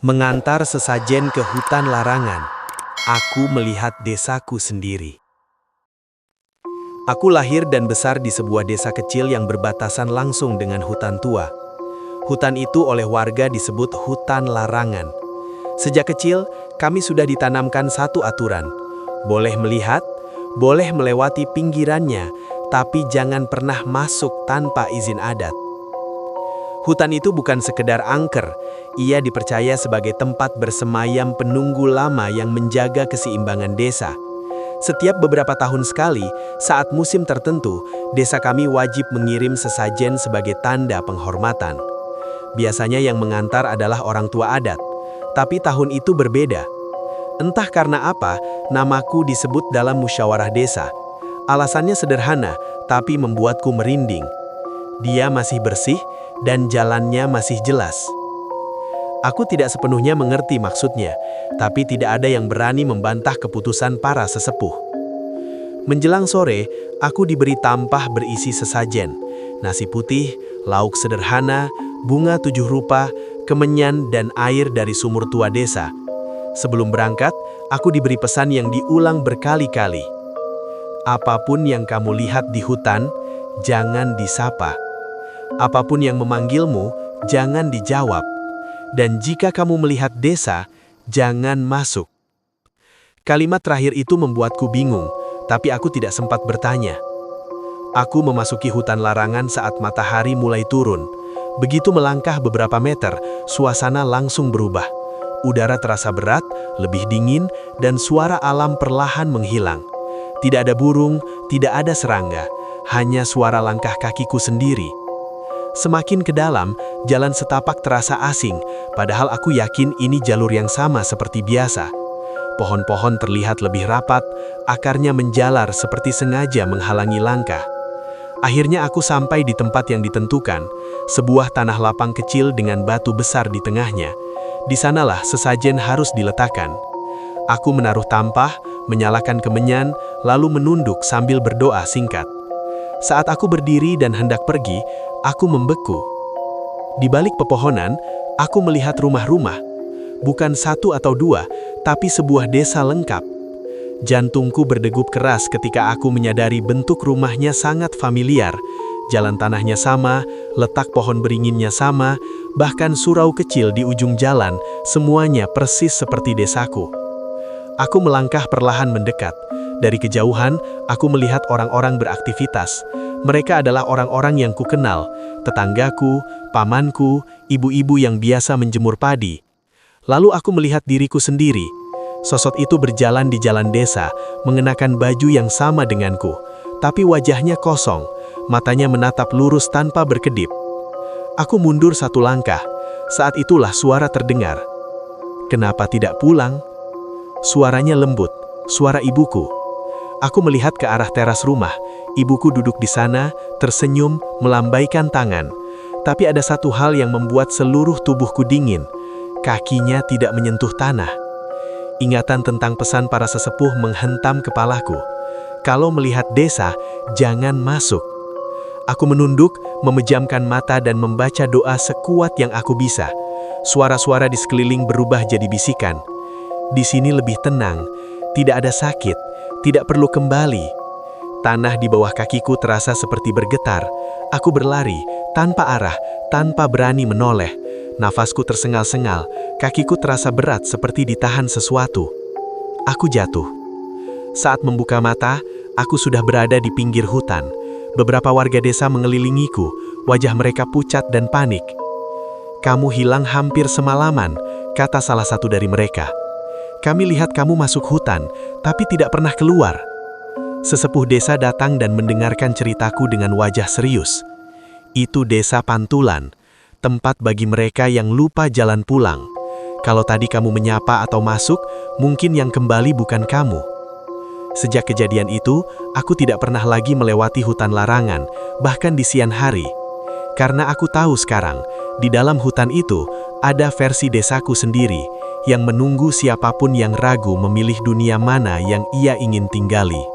Mengantar sesajen ke hutan larangan, aku melihat desaku sendiri. Aku lahir dan besar di sebuah desa kecil yang berbatasan langsung dengan hutan tua. Hutan itu oleh warga disebut hutan larangan. Sejak kecil, kami sudah ditanamkan satu aturan. Boleh melihat, boleh melewati pinggirannya, tapi jangan pernah masuk tanpa izin adat. Hutan itu bukan sekedar angker, ia dipercaya sebagai tempat bersemayam penunggu lama yang menjaga keseimbangan desa. Setiap beberapa tahun sekali, saat musim tertentu, desa kami wajib mengirim sesajen sebagai tanda penghormatan. Biasanya yang mengantar adalah orang tua adat, tapi tahun itu berbeda. Entah karena apa, namaku disebut dalam musyawarah desa. Alasannya sederhana, tapi membuatku merinding. Dia masih bersih, dan jalannya masih jelas. Aku tidak sepenuhnya mengerti maksudnya, tapi tidak ada yang berani membantah keputusan para sesepuh. Menjelang sore, aku diberi tampah berisi sesajen, nasi putih, lauk sederhana, bunga 7 rupa, kemenyan, dan air dari sumur tua desa. Sebelum berangkat, aku diberi pesan yang diulang berkali-kali. Apapun yang kamu lihat di hutan, jangan disapa. Apapun yang memanggilmu, jangan dijawab. Dan jika kamu melihat desa, jangan masuk. Kalimat terakhir itu membuatku bingung, tapi aku tidak sempat bertanya. Aku memasuki hutan larangan saat matahari mulai turun. Begitu melangkah beberapa meter, suasana langsung berubah. Udara terasa berat, lebih dingin, dan suara alam perlahan menghilang. Tidak ada burung, tidak ada serangga, hanya suara langkah kakiku sendiri. Semakin ke dalam, jalan setapak terasa asing, padahal aku yakin ini jalur yang sama seperti biasa. Pohon-pohon terlihat lebih rapat, akarnya menjalar seperti sengaja menghalangi langkah. Akhirnya aku sampai di tempat yang ditentukan, sebuah tanah lapang kecil dengan batu besar di tengahnya. Di sanalah sesajen harus diletakkan. Aku menaruh tampah, menyalakan kemenyan, lalu menunduk sambil berdoa singkat. Saat aku berdiri dan hendak pergi, aku membeku. Di balik pepohonan, aku melihat rumah-rumah. Bukan satu atau dua, tapi sebuah desa lengkap. Jantungku berdegup keras ketika aku menyadari bentuk rumahnya sangat familiar. Jalan tanahnya sama, letak pohon beringinnya sama, bahkan surau kecil di ujung jalan, semuanya persis seperti desaku. Aku melangkah perlahan mendekat. Dari kejauhan, aku melihat orang-orang beraktivitas. Mereka adalah orang-orang yang kukenal, tetanggaku, pamanku, ibu-ibu yang biasa menjemur padi. Lalu aku melihat diriku sendiri. Sosok itu berjalan di jalan desa, mengenakan baju yang sama denganku, tapi wajahnya kosong, matanya menatap lurus tanpa berkedip. Aku mundur satu langkah. Saat itulah suara terdengar. "Kenapa tidak pulang?" Suaranya lembut, suara ibuku. Aku melihat ke arah teras rumah. Ibuku duduk di sana, tersenyum, melambaikan tangan. Tapi ada satu hal yang membuat seluruh tubuhku dingin. Kakinya tidak menyentuh tanah. Ingatan tentang pesan para sesepuh menghentam kepalaku. Kalau melihat desa, jangan masuk. Aku menunduk, memejamkan mata dan membaca doa sekuat yang aku bisa. Suara-suara di sekeliling berubah jadi bisikan. Di sini lebih tenang, tidak ada sakit, tidak perlu kembali. Tanah di bawah kakiku terasa seperti bergetar. Aku berlari, tanpa arah, tanpa berani menoleh. Nafasku tersengal-sengal, kakiku terasa berat seperti ditahan sesuatu. Aku jatuh. Saat membuka mata, aku sudah berada di pinggir hutan. Beberapa warga desa mengelilingiku, wajah mereka pucat dan panik. "Kamu hilang hampir semalaman," kata salah satu dari mereka. "Kami lihat kamu masuk hutan, tapi tidak pernah keluar." Sesepuh desa datang dan mendengarkan ceritaku dengan wajah serius. Itu desa Pantulan, tempat bagi mereka yang lupa jalan pulang. Kalau tadi kamu menyapa atau masuk, mungkin yang kembali bukan kamu. Sejak kejadian itu, aku tidak pernah lagi melewati hutan larangan, bahkan di siang hari. Karena aku tahu sekarang, di dalam hutan itu, ada versi desaku sendiri, yang menunggu siapapun yang ragu memilih dunia mana yang ia ingin tinggali.